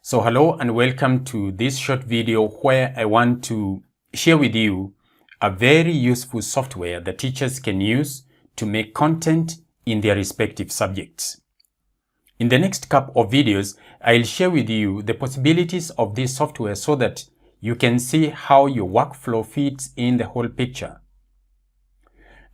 So hello and welcome to this short video where I want to share with you a very useful software that teachers can use to make content in their respective subjects. In the next couple of videos, I'll share with you the possibilities of this software so that you can see how your workflow fits in the whole picture.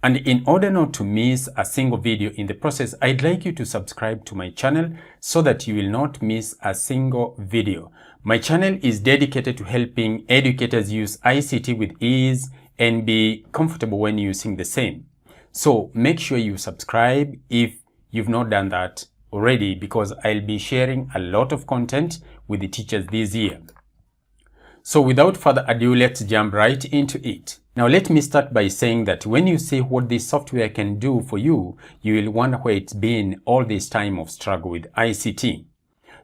And in order not to miss a single video in the process, I'd like you to subscribe to my channel so that you will not miss a single video. My channel is dedicated to helping educators use ICT with ease and be comfortable when using the same. So make sure you subscribe if you've not done that already, because I'll be sharing a lot of content with the teachers this year. So without further ado, let's jump right into it. Now let me start by saying that when you see what this software can do for you, you will wonder where it's been all this time of struggle with ICT.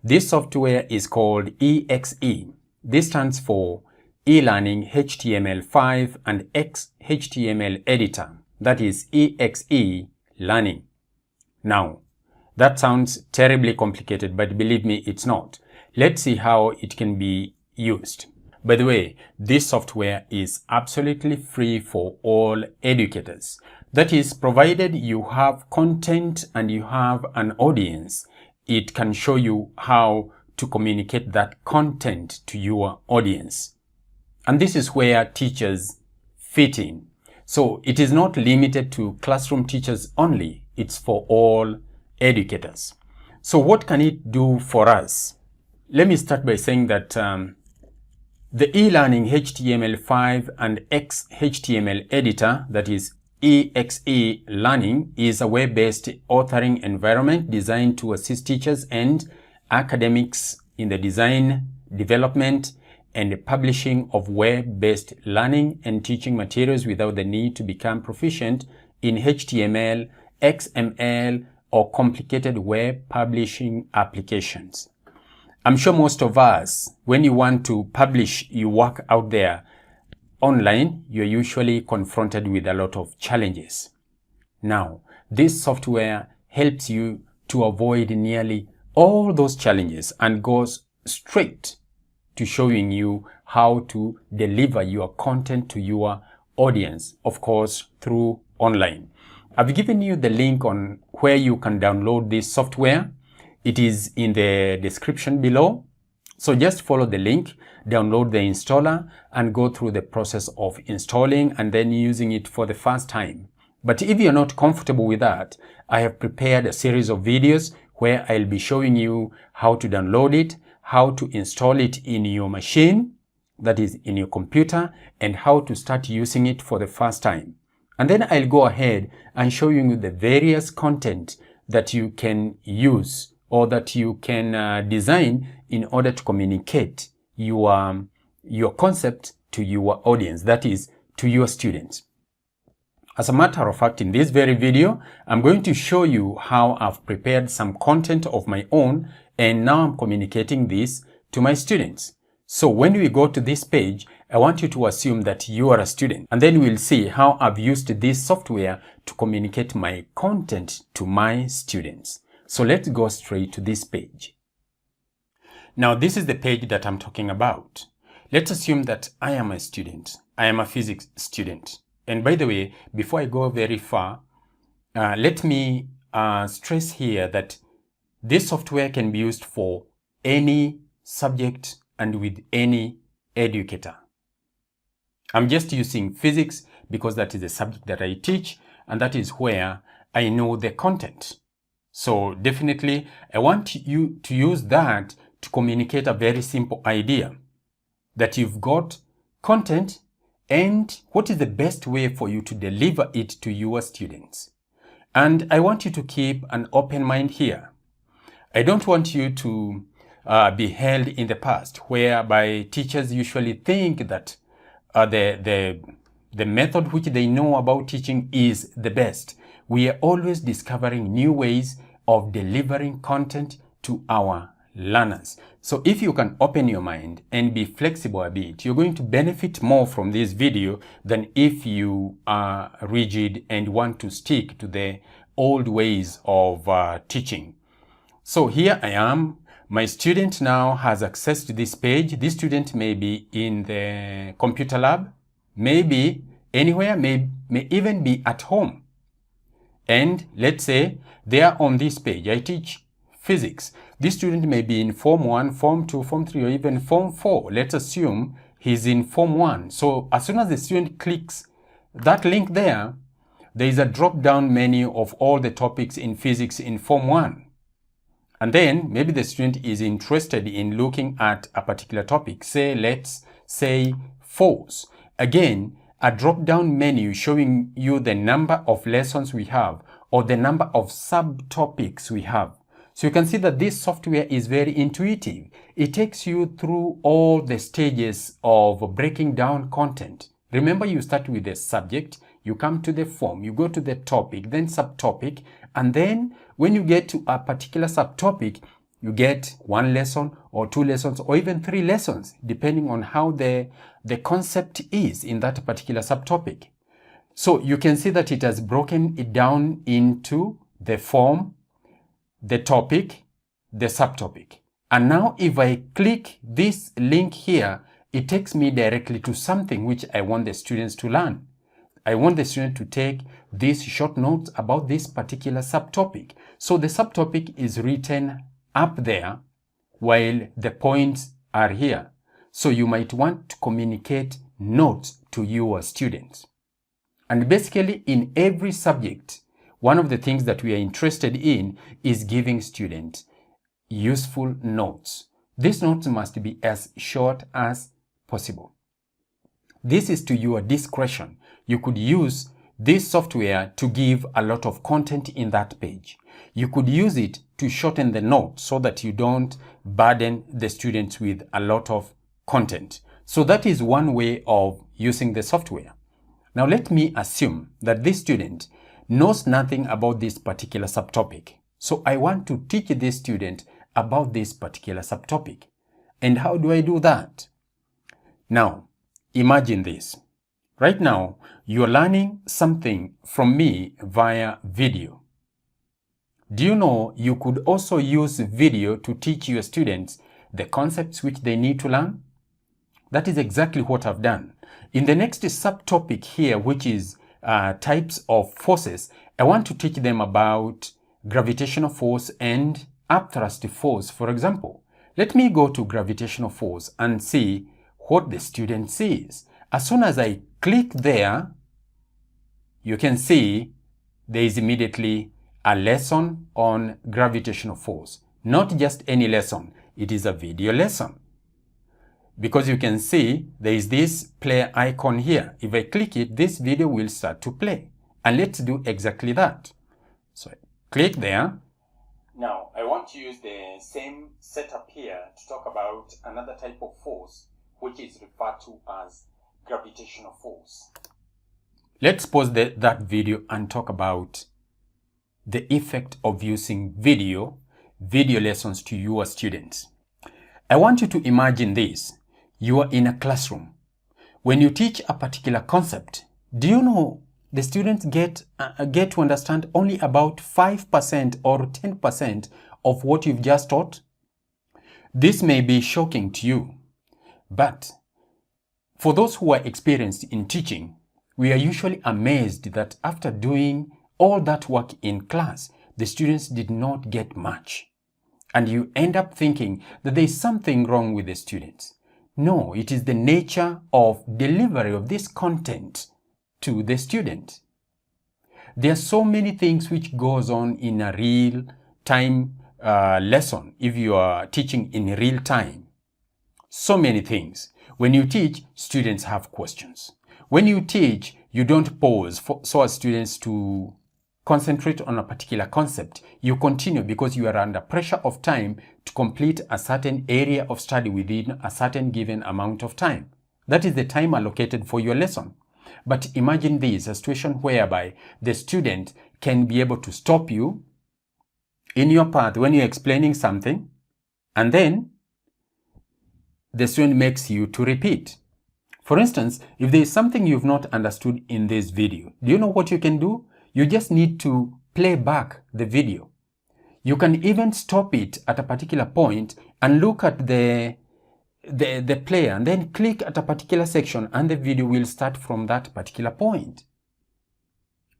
This software is called EXE. This stands for eLearning HTML5 and XHTML Editor. That is EXE Learning. Now, that sounds terribly complicated, but believe me, it's not. Let's see how it can be used. By the way, this software is absolutely free for all educators. That is, provided you have content and you have an audience, it can show you how to communicate that content to your audience. And this is where teachers fit in. So it is not limited to classroom teachers only. It's for all educators. So what can it do for us? Let me start by saying that the eLearning HTML5 and XHTML editor, that is EXE Learning, is a web-based authoring environment designed to assist teachers and academics in the design, development, and publishing of web-based learning and teaching materials without the need to become proficient in HTML, XML, or complicated web publishing applications. I'm sure most of us, when you want to publish your work out there online, you're usually confronted with a lot of challenges. Now, this software helps you to avoid nearly all those challenges and goes straight to showing you how to deliver your content to your audience, of course, through online. I've given you the link on where you can download this software. It is in the description below. So just follow the link, download the installer, and go through the process of installing and then using it for the first time. But if you're not comfortable with that, I have prepared a series of videos where I'll be showing you how to download it, how to install it in your machine, that is in your computer, and how to start using it for the first time. And then I'll go ahead and show you the various content that you can use or that you can design in order to communicate your concept to your audience, that is, to your students. As a matter of fact, in this very video, I'm going to show you how I've prepared some content of my own, and now I'm communicating this to my students. So when we go to this page, I want you to assume that you are a student, and then we'll see how I've used this software to communicate my content to my students. So let's go straight to this page. Now, this is the page that I'm talking about. Let's assume that I am a student. I am a physics student. And by the way, before I go very far, let me stress here that this software can be used for any subject and with any educator. I'm just using physics because that is the subject that I teach, and that is where I know the content. So definitely, I want you to use that to communicate a very simple idea, that you've got content and what is the best way for you to deliver it to your students. And I want you to keep an open mind here. I don't want you to be held in the past, whereby teachers usually think that the method which they know about teaching is the best. We are always discovering new ways of delivering content to our learners. So if you can open your mind and be flexible a bit, you're going to benefit more from this video than if you are rigid and want to stick to the old ways of teaching. So here I am. My student now has access to this page. This student may be in the computer lab, maybe anywhere, may even be at home. And let's say they are on this page. I teach physics. This student may be in Form 1, Form 2, Form 3, or even Form 4. Let's assume he's in Form 1. So as soon as the student clicks that link there is a drop-down menu of all the topics in physics in Form 1. And then maybe the student is interested in looking at a particular topic. Say, let's say force. Again, a drop-down menu showing you the number of lessons we have or the number of subtopics we have. So you can see that this software is very intuitive. It takes you through all the stages of breaking down content. Remember, you start with the subject, you come to the form, you go to the topic, then subtopic, and then when you get to a particular subtopic, you get 1 lesson or 2 lessons or even 3 lessons, depending on how the concept is in that particular subtopic. So you can see that it has broken it down into the form, the topic, the subtopic. And now if I click this link here, it takes me directly to something which I want the students to learn. I want the student to take these short notes about this particular subtopic. So the subtopic is written up there while the points are here. So you might want to communicate notes to your students. And basically in every subject, one of the things that we are interested in is giving students useful notes. These notes must be as short as possible. This is to your discretion. You could use this software to give a lot of content in that page. You could use it to shorten the notes so that you don't burden the students with a lot of content. So that is one way of using the software. Now let me assume that this student knows nothing about this particular subtopic. So I want to teach this student about this particular subtopic. And how do I do that? Now, imagine this. Right now, you're learning something from me via video. Do you know you could also use video to teach your students the concepts which they need to learn? That is exactly what I've done. In the next subtopic here, which is types of forces, I want to teach them about gravitational force and upthrust force, for example. Let me go to gravitational force and see what the student sees. As soon as I click there, you can see there is immediately a lesson on gravitational force. Not just any lesson, it is a video lesson. Because you can see there is this play icon here. If I click it, this video will start to play. And let's do exactly that. So click there. Now I want to use the same setup here to talk about another type of force which is referred to as gravitational force. Let's pause that video and talk about the effect of using video lessons to your students. I want you to imagine this. You are in a classroom. When you teach a particular concept, do you know the students get to understand only about 5% or 10% of what you've just taught? This may be shocking to you, but for those who are experienced in teaching, we are usually amazed that after doing all that work in class, the students did not get much. And you end up thinking that there is something wrong with the students. No, it is the nature of delivery of this content to the student. There are so many things which goes on in a real-time lesson if you are teaching in real time. So many things. When you teach, students have questions. When you teach, you don't pause so as students to concentrate on a particular concept. You continue because you are under pressure of time to complete a certain area of study within a certain given amount of time. That is the time allocated for your lesson. But imagine this, a situation whereby the student can be able to stop you in your path when you're explaining something, and then the student makes you to repeat. For instance, if there is something you've not understood in this video, do you know what you can do? You just need to play back the video. You can even stop it at a particular point and look at the player, and then click at a particular section, and the video will start from that particular point.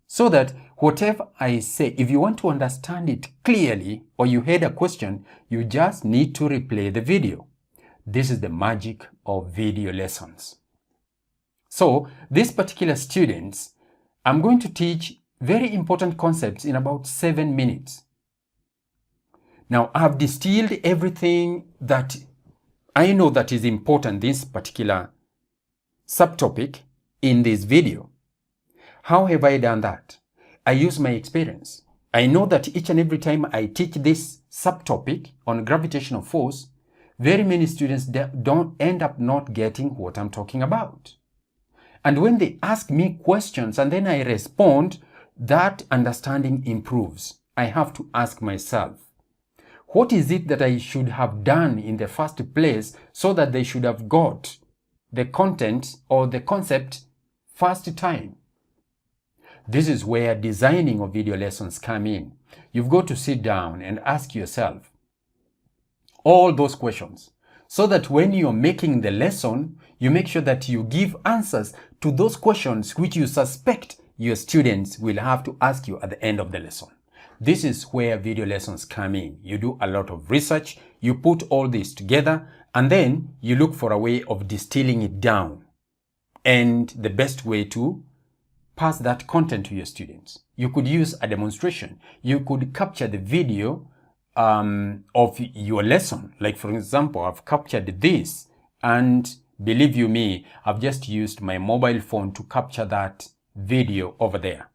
So that whatever I say, if you want to understand it clearly, or you had a question, you just need to replay the video. This is the magic of video lessons. So these particular students, I'm going to teach very important concepts in about 7 minutes. Now, I've distilled everything that I know that is important, this particular subtopic, in this video. How have I done that? I use my experience. I know that each and every time I teach this subtopic on gravitational force, very many students don't end up not getting what I'm talking about. And when they ask me questions and then I respond, that understanding improves. I have to ask myself, what is it that I should have done in the first place so that they should have got the content or the concept first time? This is where designing of video lessons come in. You've got to sit down and ask yourself all those questions so that when you're making the lesson, you make sure that you give answers to those questions which you suspect your students will have to ask you at the end of the lesson. This is where video lessons come in. You do a lot of research, you put all this together, and then you look for a way of distilling it down and the best way to pass that content to your students. You could use a demonstration. You could capture the video of your lesson. Like, for example, I've captured this, and believe you me, I've just used my mobile phone to capture that video over there.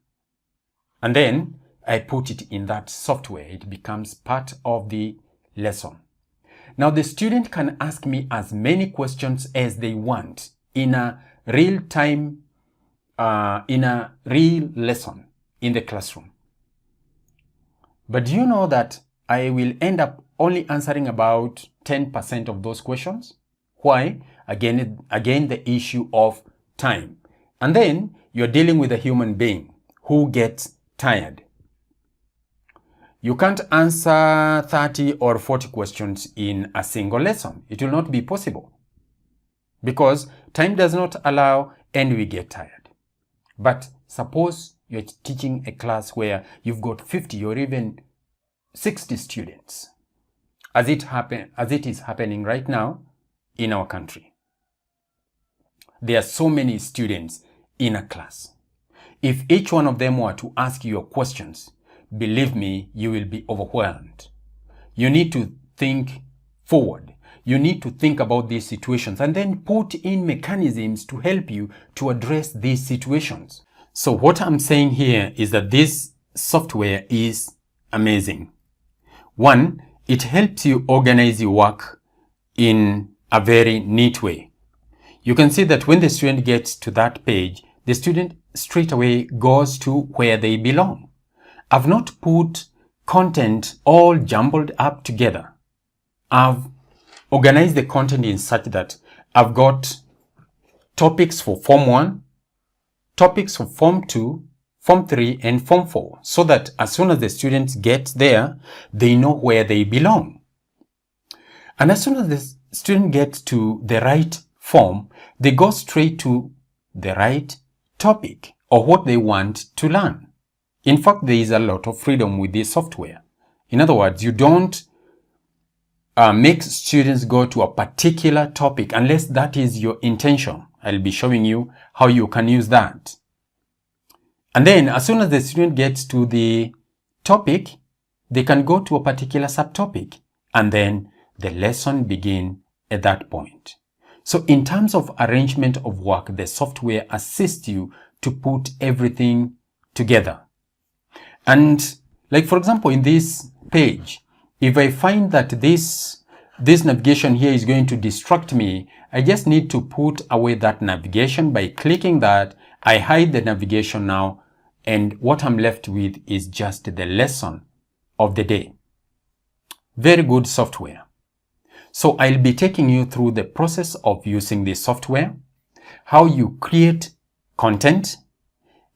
And then I put it in that software. It becomes part of the lesson. Now, the student can ask me as many questions as they want in a real time, in a real lesson in the classroom. But do you know that I will end up only answering about 10% of those questions? Why? Again, the issue of time. And then you're dealing with a human being who gets tired. You can't answer 30 or 40 questions in a single lesson. It will not be possible because time does not allow and we get tired. But suppose you're teaching a class where you've got 50 or even 60 students, as it is happening right now in our country. There are so many students in a class. If each one of them were to ask you questions, believe me, you will be overwhelmed. You need to think forward. You need to think about these situations and then put in mechanisms to help you to address these situations. So what I'm saying here is that this software is amazing. One, it helps you organize your work in a very neat way. You can see that when the student gets to that page, the student straight away goes to where they belong. I've not put content all jumbled up together. I've organized the content in such that I've got topics for Form 1, topics for Form 2, Form 3, and Form 4, so that as soon as the students get there, they know where they belong. And as soon as the student gets to the right form, they go straight to the right topic or what they want to learn. In fact, there is a lot of freedom with this software. In other words, you don't make students go to a particular topic unless that is your intention. I'll be showing you how you can use that. And then as soon as the student gets to the topic, they can go to a particular subtopic and then the lesson begins at that point. So in terms of arrangement of work, the software assists you to put everything together. And like, for example, in this page, if I find that this navigation here is going to distract me, I just need to put away that navigation by clicking that. I hide the navigation now, and what I'm left with is just the lesson of the day. Very good software. So I'll be taking you through the process of using this software, how you create content,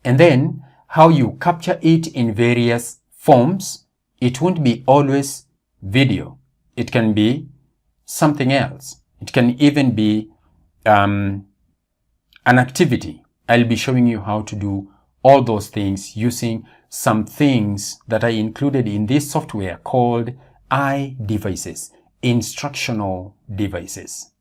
and then how you capture it in various forms. It won't be always video. It can be something else. It can even be an activity. I'll be showing you how to do all those things using some things that are included in this software called iDevices, instructional devices.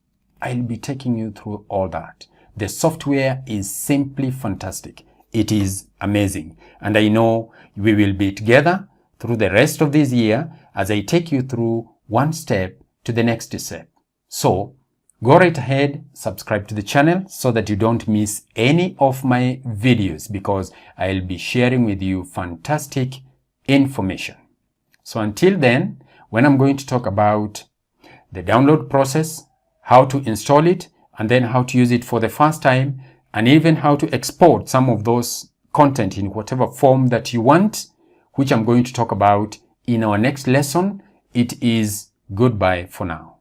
I'll be taking you through all that. The software is simply fantastic. It is amazing. And I know we will be together through the rest of this year as I take you through one step to the next step. So go right ahead, subscribe to the channel so that you don't miss any of my videos, because I'll be sharing with you fantastic information. So until then, when I'm going to talk about the download process, how to install it, and then how to use it for the first time, and even how to export some of those content in whatever form that you want, which I'm going to talk about in our next lesson, it is goodbye for now.